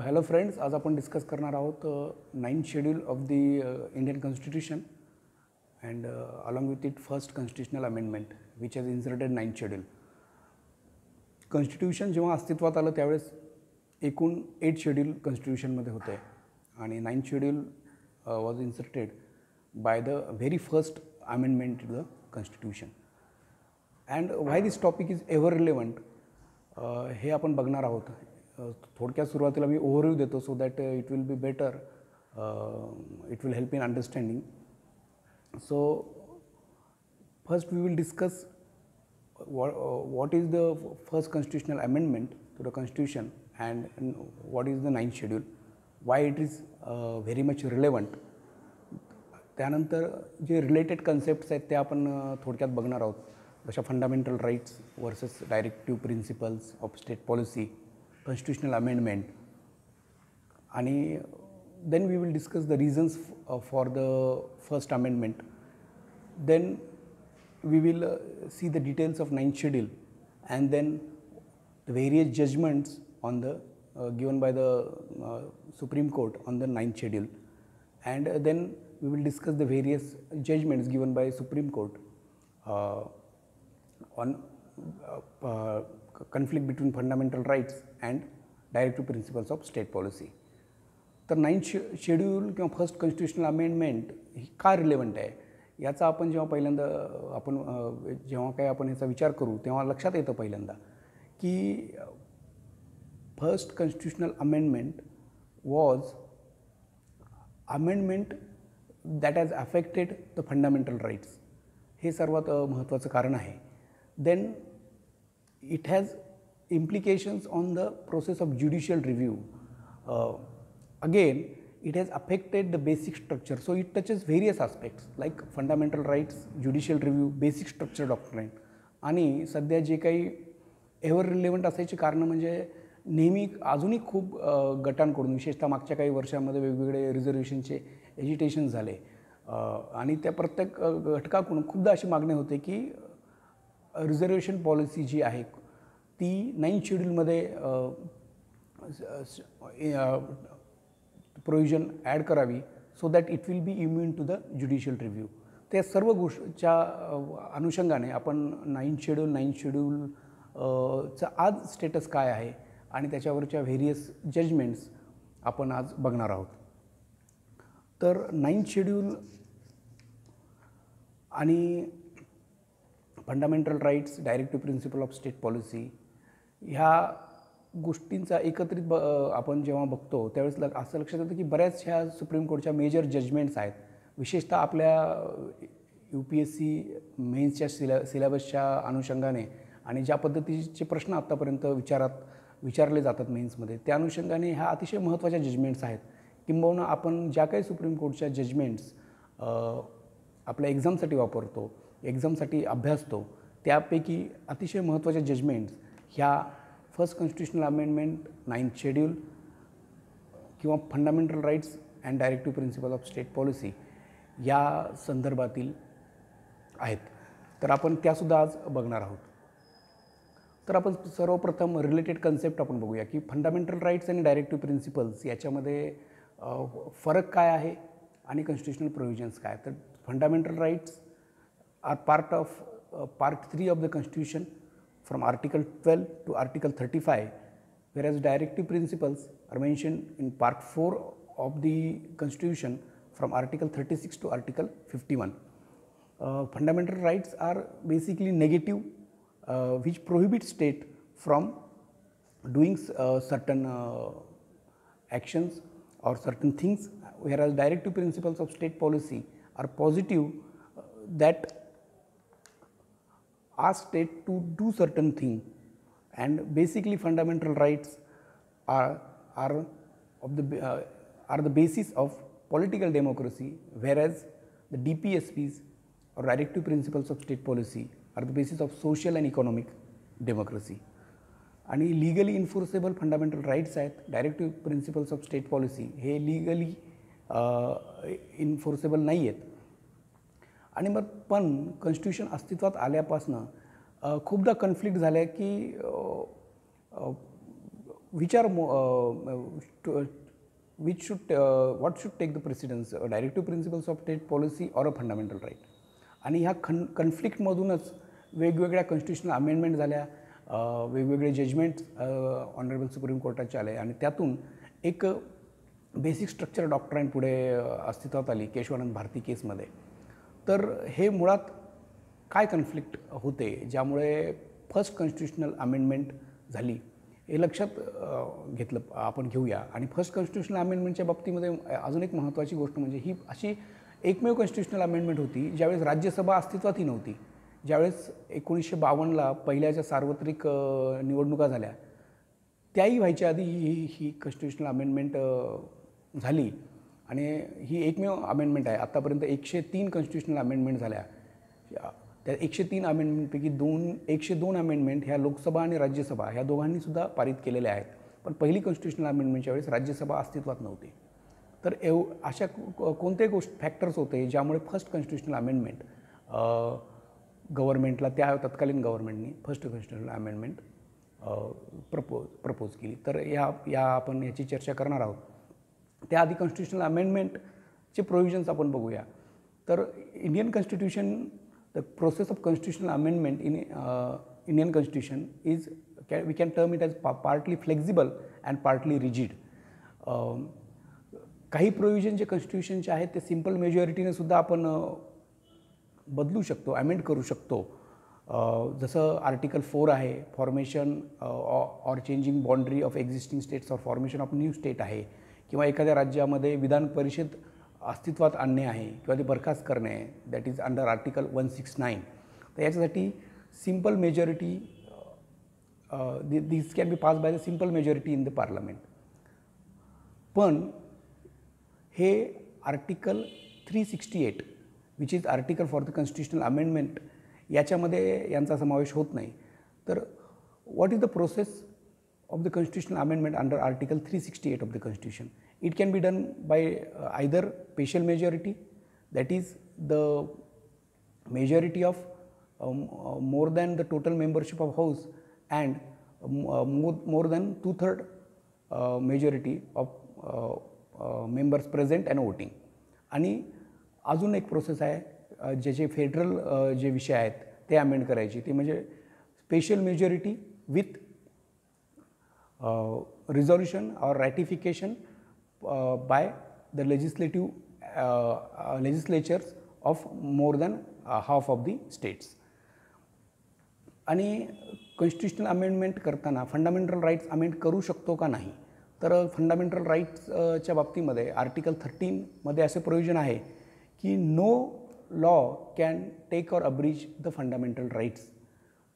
Hello friends, आज आपण discuss करणार आहोत 9th schedule of the Indian constitution and along with it first constitutional amendment which has inserted 9th schedule. Constitution जेव्हा अस्तित्वात आलं त्यावेळेस एकूण 8 शेड्यूल कॉन्स्टिट्यूशनमध्ये होते आणि 9th schedule was inserted by the very first amendment to the constitution. And why this topic is ever relevant हे आपण बघणार आहोत. थोडक्यात सुरुवातीला मी ओव्हरव्ह्यू देतो so that it will be better, it will help in understanding. So first we will discuss what is the first constitutional amendment to the constitution and what is the 9th schedule, why it is very much relevant. त्यानंतर जे related concepts आहेत ते आपण थोडक्यात बघणार आहोत, जशा fundamental rights versus directive principles of state policy, constitutional amendment, आणि then we will discuss the reasons for the first amendment. Then we will see the details of 9th schedule and then the various judgments on the given by the Supreme Court on the 9th schedule, and then we will discuss the various judgments given by Supreme Court on conflict between fundamental rights and directive principles of state policy. तर 9th schedule किंवा first constitutional amendment ही का relevant आहे याचा आपण जेव्हा काही आपण याचा विचार करू तेव्हा लक्षात येतं पहिल्यांदा की first constitutional amendment was amendment that has affected the fundamental rights. हे सर्वात महत्त्वाचं कारण आहे. Then it has implications on the process of judicial review. Again, it has affected the basic structure, so it touches various aspects like fundamental rights, judicial review, basic structure doctrine. आणि सध्या जे काही ever relevant असायची कारणं म्हणजे नेहमी अजूनही खूप गटांकडून, विशेषतः मागच्या काही वर्षांमध्ये वेगवेगळे रिझर्वेशनचे एजिटेशन झाले आणि त्या प्रत्येक घटकाकडून खूपदा अशी मागणी होते की रिझर्वेशन पॉलिसी जी आहे ती 9th शेड्यूलमध्ये प्रोव्हिजन ॲड करावी so that it will be immune to the judicial review. त्या सर्व गोष्टीच्या अनुषंगाने आपण 9th शेड्यूलचं आज स्टेटस काय आहे आणि त्याच्यावरच्या व्हेरियस जजमेंट्स आपण आज बघणार आहोत. तर 9th शेड्यूल आणि fundamental rights, directive principle of state policy ह्या गोष्टींचा एकत्रित आपण जेव्हा बघतो त्यावेळेस असं लक्षात येतं की बऱ्याच ह्या सुप्रीम कोर्टच्या मेजर जजमेंट्स आहेत. विशेषतः आपल्या UPSC मेन्सच्या सिलेबसच्या अनुषंगाने आणि ज्या पद्धतीचे प्रश्न आत्तापर्यंत विचारले जातात मेन्समध्ये त्या अनुषंगाने ह्या अतिशय महत्त्वाच्या जजमेंट्स आहेत. किंबहुना आपण ज्या काही सुप्रीम कोर्टच्या जजमेंट्स आपल्या एक्झामसाठी वापरतो, एक्झामसाठी अभ्यासतो, त्यापैकी अतिशय महत्त्वाच्या जजमेंट्स ह्या first constitutional amendment, 9th schedule किंवा fundamental rights and directive principle of state policy या संदर्भातील आहेत. तर आपण त्यासुद्धा आज बघणार आहोत. तर आपण सर्वप्रथम रिलेटेड कन्सेप्ट आपण बघूया की फंडामेंटल राईट्स आणि डायरेक्टिव्ह प्रिन्सिपल्स याच्यामध्ये फरक काय आहे आणि कॉन्स्टिट्यूशनल प्रोव्हिजन्स काय. तर fundamental rights are part 3 of the Constitution from Article 12 to Article 35, whereas directive principles are mentioned in Part 4 of the Constitution from Article 36 to Article 51. Fundamental rights are basically negative, which prohibit state from doing certain actions or certain things, whereas directive principles of state policy are positive, that ask state to do certain thing. And basically fundamental rights are the basis of political democracy, whereas the DPSPs or directive principles of state policy are the basis of social and economic democracy. आणि legally enforceable fundamental rights आहेत. Directive principles of state policy हे legally enforceable नाही आहेत. आणि मग पण constitution अस्तित्वात आल्यापासून खूपदा कन्फ्लिक्ट झालं आहे की which are which should what should take the precedence, directive principles of state policy or a fundamental right. आणि ह्या कन्फ्लिक्टमधूनच वेगवेगळ्या कॉन्स्टिट्युशनल अमेंडमेंट झाल्या, वेगवेगळे जजमेंट्स ऑनरेबल सुप्रीम कोर्टाचे आले आणि त्यातून एक बेसिक स्ट्रक्चर डॉक्ट्राईन पुढे अस्तित्वात आली केशवानंद भारती केसमध्ये. तर हे मुळात काय कन्फ्लिक्ट होते ज्यामुळे फर्स्ट कॉन्स्टिट्युशनल अमेंडमेंट झाली हे लक्षात घेतलं आपण घेऊया. आणि फर्स्ट कॉन्स्टिट्युशनल अमेंडमेंटच्या बाबतीमध्ये अजून एक महत्त्वाची गोष्ट म्हणजे ही अशी एकमेव कॉन्स्टिट्युशनल अमेंडमेंट होती ज्यावेळेस राज्यसभा अस्तित्वातही नव्हती. ज्यावेळेस 1952ला पहिल्याच्या सार्वत्रिक निवडणुका झाल्या त्याही व्हायच्या आधी ही कॉन्स्टिट्युशनल अमेंडमेंट झाली आणि ही एकमेव अमेंडमेंट आहे. आत्तापर्यंत 103 कॉन्स्टिट्युशनल अमेंडमेंट झाल्या. त्या 103 अमेंडमेंटपैकी 102 अमेंडमेंट ह्या लोकसभा आणि राज्यसभा ह्या दोघांनीसुद्धा पारित केलेल्या आहेत. पण पहिली कॉन्स्टिट्युशनल अमेंडमेंटच्या वेळेस राज्यसभा अस्तित्वात नव्हती. तर अशा कोणते फॅक्टर्स होते ज्यामुळे फर्स्ट कॉन्स्टिट्युशनल अमेंडमेंट गव्हर्नमेंटला त्या तत्कालीन गव्हर्नमेंटनी फर्स्ट कॉन्स्टिट्युशनल अमेंडमेंट प्रपोज केली. तर आपण याची चर्चा करणार आहोत. त्याआधी कॉन्स्टिट्युशनल अमेंडमेंटचे प्रोव्हिजन्स आपण बघूया. तर Indian constitution, the process of constitutional amendment in Indian constitution is we can term it as partly flexible and partly rigid. काही प्रोव्हिजन जे कॉन्स्टिट्यूशनचे आहेत ते सिम्पल मेजॉरिटीने सुद्धा आपण बदलू शकतो, अमेंड करू शकतो. जसं आर्टिकल 4 आहे, formation or changing boundary of existing states or formation of new state आहे, किंवा एखाद्या राज्यामध्ये विधान परिषद अस्तित्वात आणणे आहे किंवा ते बरखास्त करणे आहे, दॅट इज अंडर आर्टिकल 169. तर याच्यासाठी simple majority this can be pass by the simple majority in the parliament. पण हे article 368 which is article for the constitutional amendment याच्यामध्ये यांचा समावेश होत नाही. तर what is the process of the constitutional amendment under article 368 of the constitution? It can be done by either partial majority, that is the majority of more than the total membership of house, and more than 2/3 majority of members present and voting. आणि अजून एक process आहे ज्याचे federal जे विषय आहेत ते amend करायची, ते म्हणजे special majority with resolution or ratification by the legislatures of more than half of the states. आणि कॉन्स्टिट्युशनल अमेंडमेंट करताना फंडामेंटल राईट्स अमेंड करू शकतो का नाही, तर फंडामेंटल राईट्सच्या बाबतीमध्ये आर्टिकल 13 मध्ये असे प्रोव्हिजन आहे की no law can take or abridge the fundamental rights.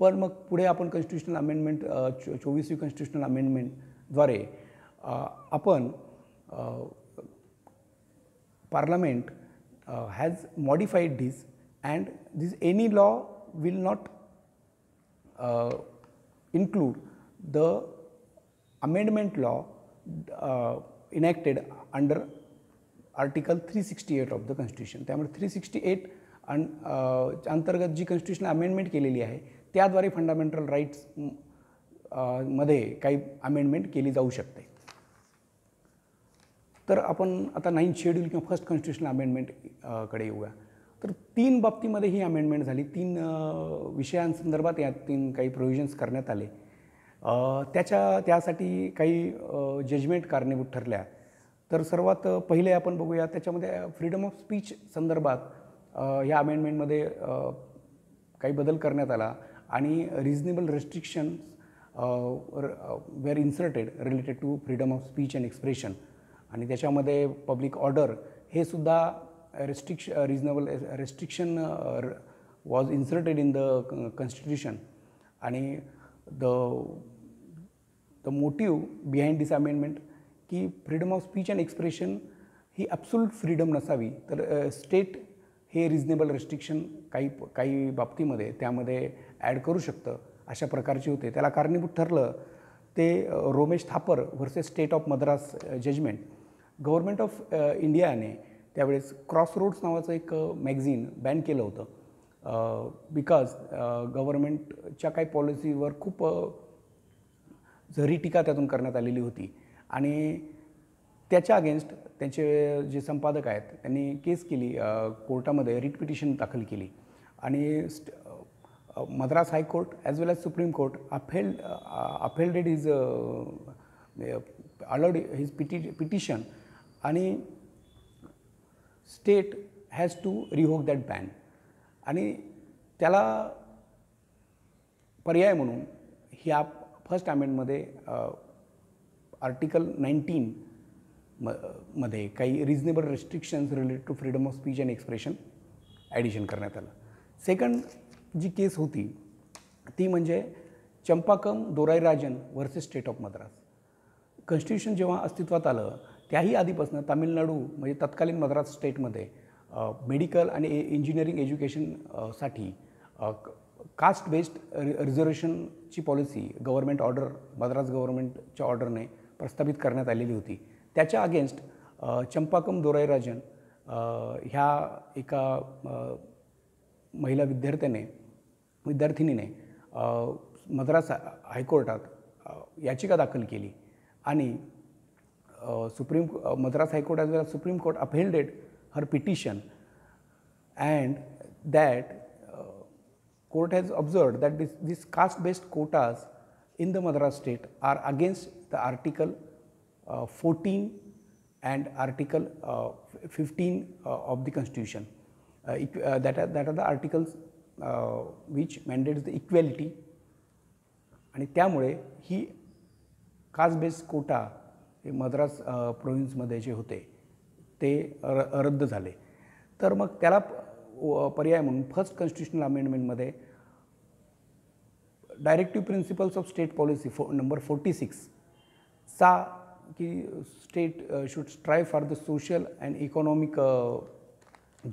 पण मग पुढे आपण कॉन्स्टिट्युशनल अमेंडमेंट 24वी कॉन्स्टिट्युशनल अमेंडमेंटद्वारे आपण parliament has modified this and this any law will not include the amendment law enacted under article 368 of the constitution. त्यामुळे 368 अंतर्गत जी constitutional amendment केलेली आहे त्याद्वारे फंडामेंटल राईट्स मध्ये काही अमेंडमेंट केली जाऊ शकते. तर आपण आता 9th शेड्यूल किंवा फर्स्ट कॉन्स्टिट्युशनल अमेंडमेंट कडे येऊया. तर 3 बाबतीमध्ये ही अमेंडमेंट झाली. 3 विषयांसंदर्भात या 3 काही प्रोव्हिजन्स करण्यात आले. त्यासाठी काही जजमेंट कारणीभूत ठरल्या. तर सर्वात पहिले आपण बघूया, त्याच्यामध्ये फ्रीडम ऑफ स्पीच संदर्भात या अमेंडमेंटमध्ये काही बदल करण्यात आला आणि reasonable restrictions were inserted related to freedom of speech and expression. आणि त्याच्यामध्ये पब्लिक ऑर्डर हे सुद्धा reasonable restriction was inserted in the constitution. आणि the motive behind this amendment की freedom of speech and expression ही ॲब्सोल्यूट फ्रीडम नसावी, तर state हे रिजनेबल रेस्ट्रिक्शन काही बाबतीमध्ये त्यामध्ये ॲड करू शकतं अशा प्रकारचे होते. त्याला कारणीभूत ठरलं ते Romesh Thapar versus state of Madras judgment. Government of इंडियाने त्यावेळेस क्रॉस रोड्स नावाचं एक मॅगझिन बॅन केलं होतं बिकॉज गव्हर्नमेंटच्या काही पॉलिसीवर खूप जरी टीका त्यातून करण्यात आलेली होती आणि त्याच्या अगेन्स्ट त्यांचे जे संपादक आहेत त्यांनी केस केली, कोर्टामध्ये रिट पिटिशन दाखल केली आणि Madras high court as well as supreme court upheld his allowed his petition आणि state has to revoke that ban. आणि त्याला पर्याय म्हणून ह्या फर्स्ट अमेंडमध्ये आर्टिकल 19 मध्ये काही reasonable restrictions related to freedom of speech and expression addition करण्यात आलं. सेकंड जी केस होती ती म्हणजे Champakam Dorairajan versus state of Madras. Constitution जेव्हा अस्तित्वात आलं त्याही आधीपासून तामिळनाडू म्हणजे तत्कालीन मद्रास स्टेटमध्ये मेडिकल आणि इंजिनिअरिंग एज्युकेशनसाठी कास्ट बेस्ड रिझर्वेशनची पॉलिसी गव्हर्मेंट ऑर्डर मद्रास गव्हर्मेंटच्या ऑर्डरने प्रस्थापित करण्यात आलेली होती. त्याच्या अगेन्स्ट चंपाकम दोराईराजन ह्या एका महिला विद्यार्थिनीने मद्रास हायकोर्टात याचिका दाखल केली आणि Madras high court as well as supreme court upheld her petition and that court has observed that this caste based quotas in the Madras state are against the article 14 and article 15 of the constitution, that are the articles which mandates the equality. आणि त्यामुळे ही caste based Kota हे मद्रास प्रोव्हिन्समध्ये जे होते ते रद्द झाले. तर मग त्याला पर्याय म्हणून फर्स्ट कॉन्स्टिट्युशनल अमेंडमेंटमध्ये directive principles of state policy number 46 चा की state should strive for the social and economic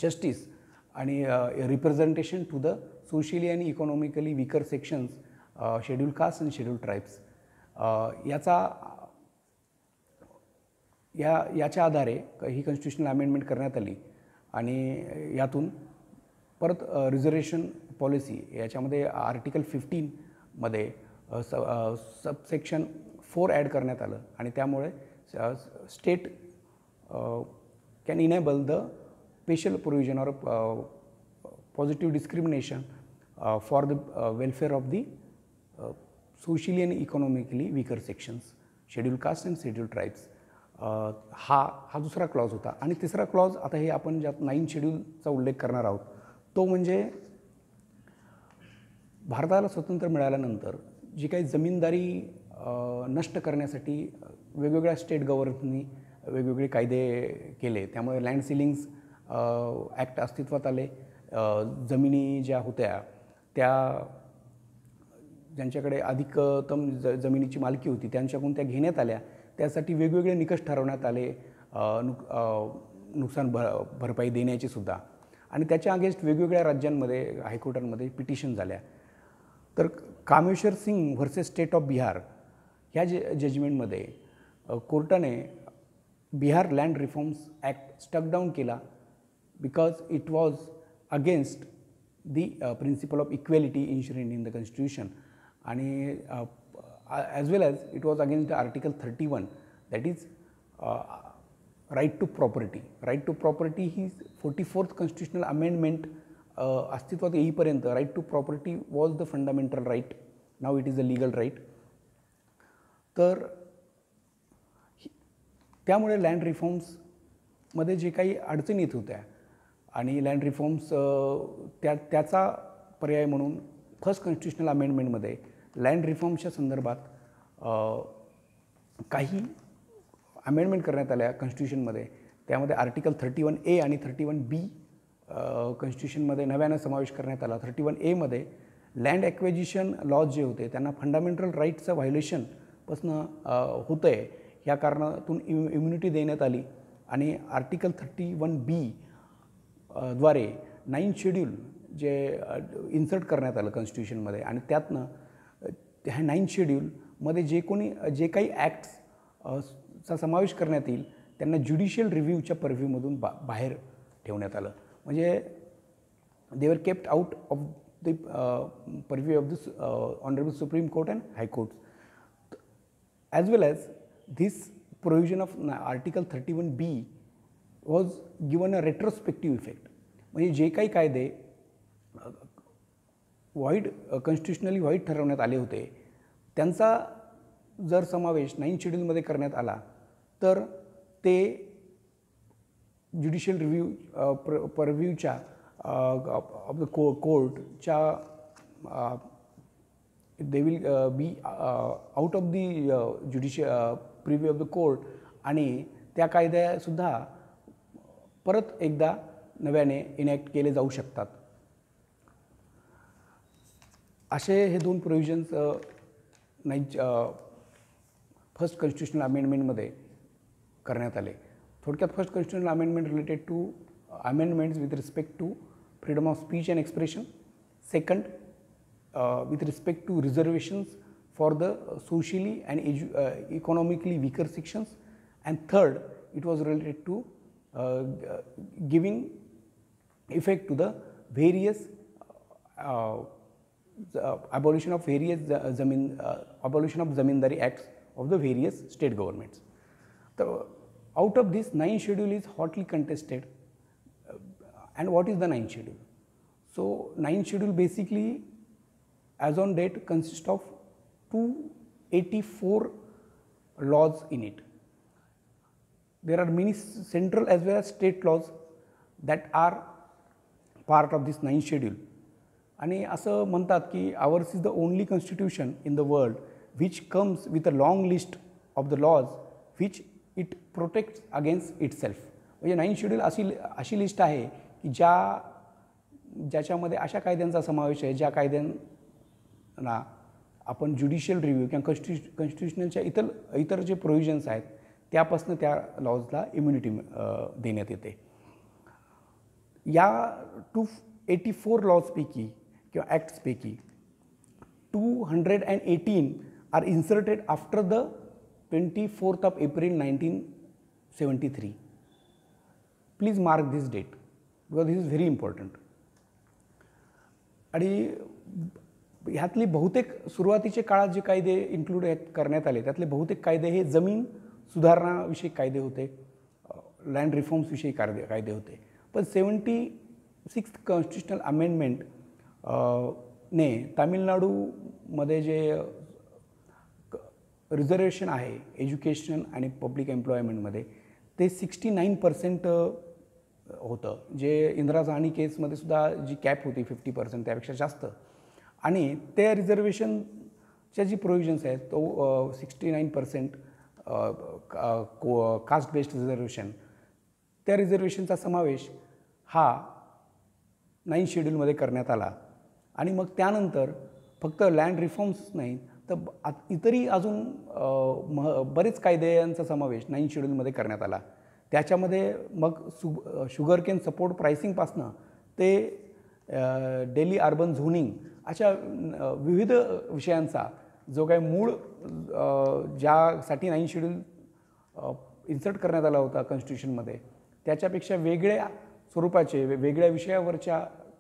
justice आणि representation to the socially and economically weaker sections, schedule caste and schedule tribes याच्या आधारे ही कॉन्स्टिट्युशनल अमेंडमेंट करण्यात आली. आणि यातून परत रिझर्वेशन पॉलिसी याच्यामध्ये आर्टिकल 15 मध्ये सबसेक्शन 4 ॲड करण्यात आलं आणि त्यामुळे state can enable the special provision or positive discrimination for the welfare of the socially and economically weaker sections, schedule caste and schedule tribes. हा दुसरा क्लॉज होता. आणि तिसरा क्लॉज आता हे आपण ज्यात 9 शेड्यूलचा उल्लेख करणार आहोत तो म्हणजे भारताला स्वातंत्र्य मिळाल्यानंतर जी काही जमीनदारी नष्ट करण्यासाठी वेगवेगळ्या स्टेट गव्हर्नमेंटनी वेगवेगळे कायदे केले. त्यामुळे लँड सिलिंग्स ॲक्ट अस्तित्वात आले. जमिनी ज्या होत्या त्या ज्यांच्याकडे अधिकतम जमिनीची मालकी होती त्यांच्याकडून त्या घेण्यात आल्या. त्यासाठी वेगवेगळे निकष ठरवण्यात आले नुकसान भरपाई देण्याची सुद्धा. आणि त्याच्या अगेन्स्ट वेगवेगळ्या राज्यांमध्ये हायकोर्टांमध्ये पिटिशन झाल्या. तर Kameshwar Singh versus state of Bihar ह्या जजमेंटमध्ये कोर्टाने Bihar land reforms act struck down केला because it was against the principle of equality enshrined in the constitution आणि as well as it was against the article 31, that is right to property. Right to property he 44th constitutional amendment अस्तित्वात येईपर्यंत right to property was the fundamental right. Now it is a legal right. तर त्यामुळे land रिफॉर्म्समध्ये जे काही अडचणी येत होत्या आणि लँड रिफॉर्म्स त्याचा पर्याय म्हणून फर्स्ट कॉन्स्टिट्युशनल अमेंडमेंटमध्ये लँड रिफॉर्मच्या संदर्भात काही अमेंडमेंट करण्यात आल्या कॉन्स्टिट्यूशनमध्ये. त्यामध्ये आर्टिकल 31A आणि 31B कॉन्स्टिट्यूशनमध्ये नव्यानं समावेश करण्यात आला. 31A मध्ये लँड ॲक्वेजिशन लॉज जे होते त्यांना फंडामेंटल राईट्सचं व्हायोलेशनपासून होतं आहे ह्या कारणातून इम्युनिटी देण्यात आली. आणि आर्टिकल 31B द्वारे 9 शेड्यूल जे इन्सर्ट करण्यात आलं कॉन्स्टिट्यूशनमध्ये आणि त्यातनं ह्या 9 शेड्यूलमध्ये जे काही ॲक्ट्सचा समावेश करण्यात येईल त्यांना ज्युडिशियल रिव्ह्यूच्या पर्व्ह्यूमधून बाहेर ठेवण्यात आलं. म्हणजे they were kept out of the purview of the honourable supreme court and high court. as well as this provision of Article 31B was given a retrospective effect. म्हणजे जे काही कायदे व्हाईट कॉन्स्टिट्युशनली व्हाईट ठरवण्यात आले होते त्यांचा जर समावेश 9 शेड्यूलमध्ये करण्यात आला तर ते ज्युडिशियल रिव्ह्यू परव्ह्यूच्या ऑफ द कोर्टच्या they will be out of the judicial purview of the court आणि त्या कायद्यासुद्धा परत एकदा नव्याने इनॅक्ट केले जाऊ शकतात. असे हे दोन प्रोव्हिजन्स फर्स्ट कॉन्स्टिट्युशनल अमेंडमेंटमध्ये करण्यात आले. थोडक्यात first constitutional amendment related to amendments with respect to freedom of speech and expression. Second with respect to reservations for the socially and economically weaker sections, and third it was related to giving effect to the various abolition of various abolition of zamindari acts of the various state governments. So out of this 9th schedule is hotly contested. And what is the 9th schedule? So 9th schedule basically as on date consists of 284 laws in it. There are many central as well as state laws that are part of this 9th schedule. आणि असं म्हणतात की ours is the only constitution in the world which comes with a long list of the laws which it protects against itself. म्हणजे 9th schedule अशी list आहे की ज्याच्यामध्ये अशा कायद्यांचा समावेश आहे ज्या कायद्यांना आपण ज्युडिशियल रिव्ह्यू किंवा कॉन्स्टिट्युशनलच्या इतर जे प्रोव्हिजन्स आहेत त्यापासून त्या लॉजला इम्युनिटी देण्यात येते. या 284 लॉजपैकी किंवा ॲक्ट्सपैकी 218 are inserted after the 24th of April 1973. Please mark this date because this is very important. आणि ह्यातली बहुतेक सुरुवातीचे काळात जे कायदे इन्क्लूड करण्यात आले त्यातले बहुतेक कायदे हे जमीन सुधारणाविषयी कायदे होते, लँड रिफॉर्म्सविषयी कायदे होते. पण 76th कॉन्स्टिट्युशनल अमेंडमेंट ने तामिळनाडूमध्ये जे रिझर्वेशन आहे एज्युकेशन आणि पब्लिक एम्प्लॉयमेंटमध्ये ते 69% होतं. जे इंदिरा साहनी केसमध्ये सुद्धा जी कॅप होती 50% त्यापेक्षा जास्त. आणि त्या रिझर्वेशनच्या जी प्रोव्हिजन्स आहेत तो 69% कास्ट बेस्ड रिझर्वेशन त्या रिझर्वेशनचा समावेश हा 9th शेड्यूलमध्ये करण्यात आला. आणि मग त्यानंतर फक्त लँड रिफॉर्म्स नाही तर इतरही अजून बरेच कायद्यांचा समावेश 9th शेड्यूलमध्ये करण्यात आला. त्याच्यामध्ये मग शुगरकेन सपोर्ट प्राइसिंगपासनं ते डेली अर्बन झोनिंग अशा विविध विषयांचा जो काही मूळ ज्यासाठी 9th शेड्यूल इन्सर्ट करण्यात आला होता कॉन्स्टिट्युशनमध्ये त्याच्यापेक्षा वेगळ्या स्वरूपाचे वेगळ्या विषयावरच्या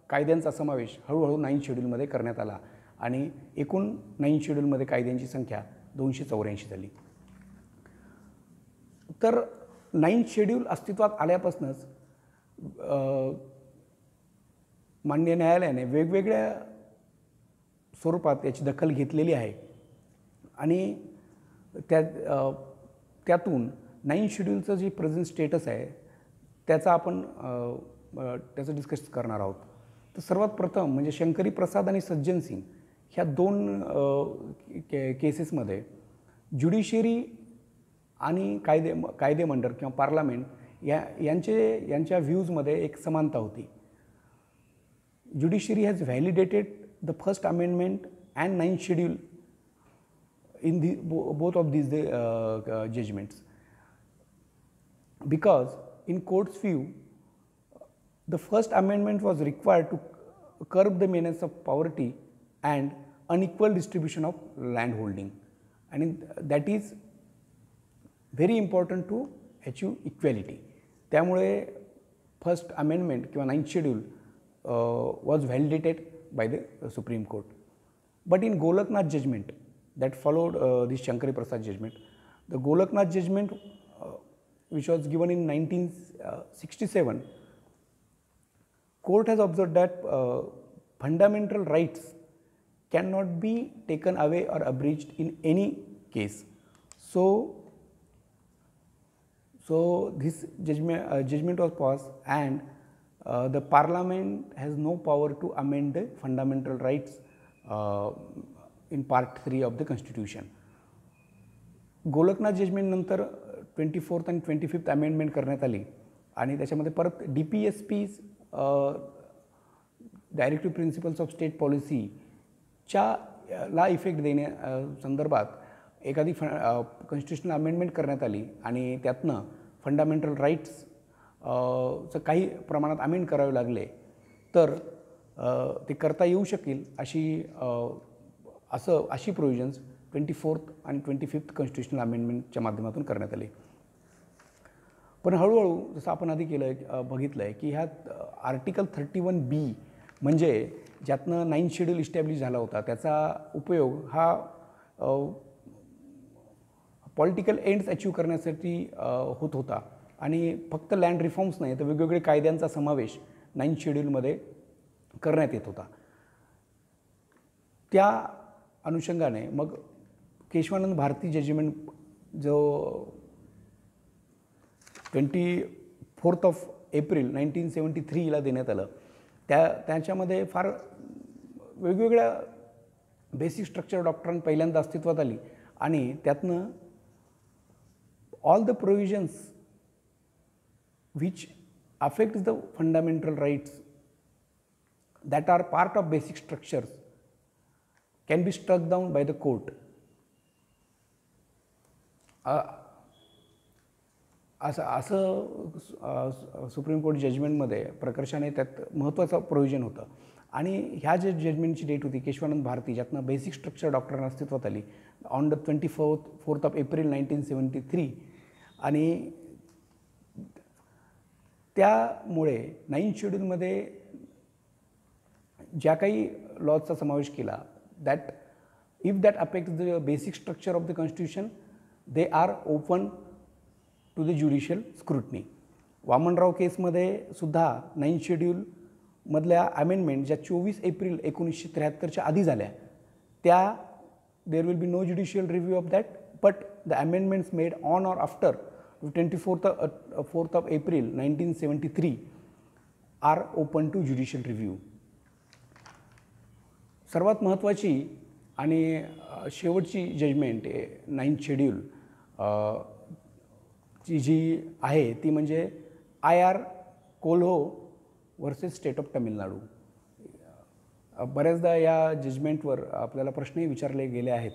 कायद्यांचा समावेश हळूहळू 9th शेड्यूलमध्ये करण्यात आला आणि एकूण 9th शेड्यूलमध्ये कायद्यांची संख्या 284 झाली. तर 9th शेड्यूल अस्तित्वात आल्यापासूनच माननीय न्यायालयाने वेगवेगळ्या स्वरूपात याची दखल घेतलेली आहे आणि त्यातून 9th शेड्यूलचं जे प्रेझेंट स्टेटस आहे त्याचं डिस्कस करणार आहोत. तर सर्वात प्रथम म्हणजे शंकरी प्रसाद आणि सज्जन सिंग ह्या दोन केसेसमध्ये ज्युडिशियरी आणि कायदेमंडळ किंवा पार्लमेंट यांच्या व्ह्यूजमध्ये एक समानता होती. Judiciary has validated the First Amendment and 9th Schedule in both of these judgments, because in court's view the First Amendment was required to curb the menace of poverty and unequal distribution of land holding, and that is very important to achieve equality. त्यामुळे First Amendment किंवा 9th Schedule was validated by the Supreme Court. But in Golaknath judgment, that followed this Shankari Prasad judgment. The Golaknath judgment, which was given in 1967, court has observed that fundamental rights cannot be taken away or abridged in any case. So this judgment was passed, and the Parliament has no power to amend the fundamental rights in part 3 of the Constitution. Golaknath judgment नंतर 24th आणि 25th amendment करण्यात आली आणि त्याच्यामध्ये परत DPSPs directive principles of state पॉलिसीच्या ला effect देण्या संदर्भात एखादी कॉन्स्टिट्युशनल अमेंडमेंट करण्यात आली आणि त्यातनं फंडामेंटल राईट्स चं काही प्रमाणात अमेंड करावे लागले तर ते करता येऊ शकेल अशी प्रोव्हिजन्स 24th आणि 25th कॉन्स्टिट्युशनल अमेंडमेंटच्या माध्यमातून करण्यात आली. पण हळूहळू जसं आपण आधी बघितलं आहे की ह्यात आर्टिकल 31B म्हणजे ज्यातनं 9th शेड्यूल इस्टॅब्लिश झाला होता त्याचा उपयोग हा पॉलिटिकल एंड्स अचीव करण्यासाठी होत होता आणि फक्त लँड रिफॉर्म्स नाही तर वेगवेगळे कायद्यांचा समावेश 9th शेड्यूलमध्ये करण्यात येत होता. त्या अनुषंगाने मग केशवानंद भारती जजमेंट जो 24th एप्रिल 1973ला देण्यात आलं त्याच्यामध्ये फार वेगवेगळ्या बेसिक स्ट्रक्चर डॉक्ट्रिन पहिल्यांदा अस्तित्वात आली आणि त्यातनं all the provisions which affects the fundamental rights that are part of basic structures can be struck down by the court. असं सुप्रीम कोर्ट जजमेंटमध्ये प्रकर्षाने त्यात महत्त्वाचं प्रोव्हिजन होतं आणि ह्या जे जजमेंटची डेट होती केशवानंद भारती ज्यातनं बेसिक स्ट्रक्चर डॉक्ट्रिन अस्तित्वात आली ऑन द 24th एप्रिल 1973 आणि त्यामुळे 9th शेड्यूलमध्ये ज्या काही लॉजचा समावेश केला that if that affects the basic structure of the constitution they are open to the judicial scrutiny. Wamanrao केसमध्ये सुद्धा 9th शेड्यूलमधल्या अमेंडमेंट ज्या 24 एप्रिल 1973च्या आधी झाल्या त्या there will be no judicial review of that but the amendments made on or after 24th April 1973 are open to judicial review. सर्वात महत्त्वाची आणि शेवटची जजमेंट 9th शेड्यूल जी आहे ती म्हणजे IR Coelho versus state of Tamil Nadu. बऱ्याचदा या जजमेंटवर आपल्याला प्रश्नही विचारले गेले आहेत.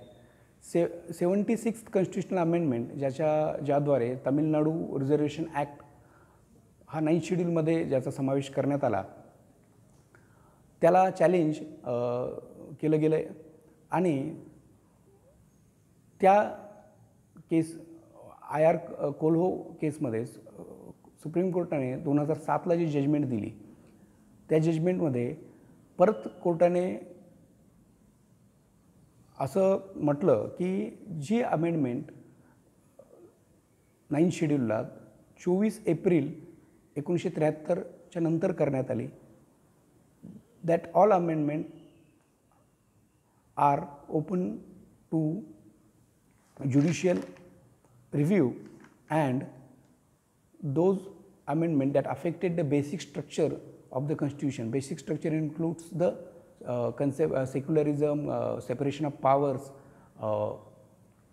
76th कॉन्स्टिट्युशनल अमेंडमेंट ज्याद्वारे तामिळनाडू रिझर्वेशन ॲक्ट हा 9th शेड्यूलमध्ये ज्याचा समावेश करण्यात आला त्याला चॅलेंज केलं गेलं आहे आणि त्या केस IR कोल्हो केसमध्ये सुप्रीम कोर्टाने 2007ला जी जजमेंट दिली त्या जजमेंटमध्ये परत कोर्टाने असं म्हटलं की जी अमेंडमेंट 9th शेड्यूलला 24 एप्रिल 1973च्या नंतर करण्यात आली that all amendment are open to judicial review and those amendments that affected the basic structure of the constitution. Basic structure includes the concept secularism, separation of powers,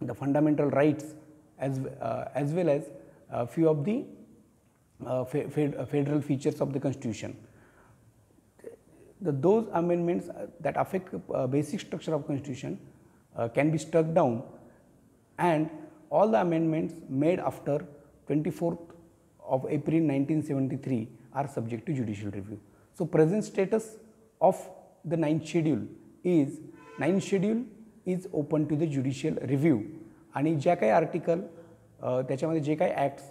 the fundamental rights as well as few of the federal features of the constitution. Those amendments that affect basic structure of constitution can be struck down and all the amendments made after 24th of April 1973 are subject to judicial review. So present status of the 9th schedule is 9th schedule is open to the judicial review आणि ज्या काही article त्याच्यामध्ये जे काही acts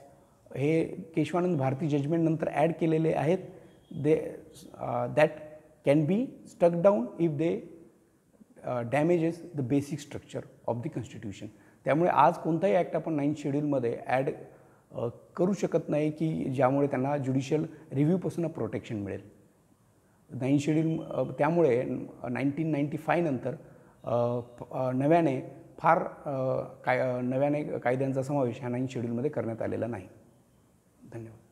हे Keshavananda Bharati judgment नंतर add केलेले आहेत that can be stuck down if they damages the basic structure of the constitution. त्यामुळे आज कोणताही ॲक्ट आपण 9th शेड्यूलमध्ये ॲड करू शकत नाही की ज्यामुळे त्यांना ज्युडिशियल रिव्ह्यूपासून प्रोटेक्शन मिळेल. 9th शेड्यूल त्यामुळे 1995 नंतर नव्याने नव्याने कायद्यांचा समावेश ह्या 9th शेड्यूलमध्ये करण्यात आलेला नाही. धन्यवाद.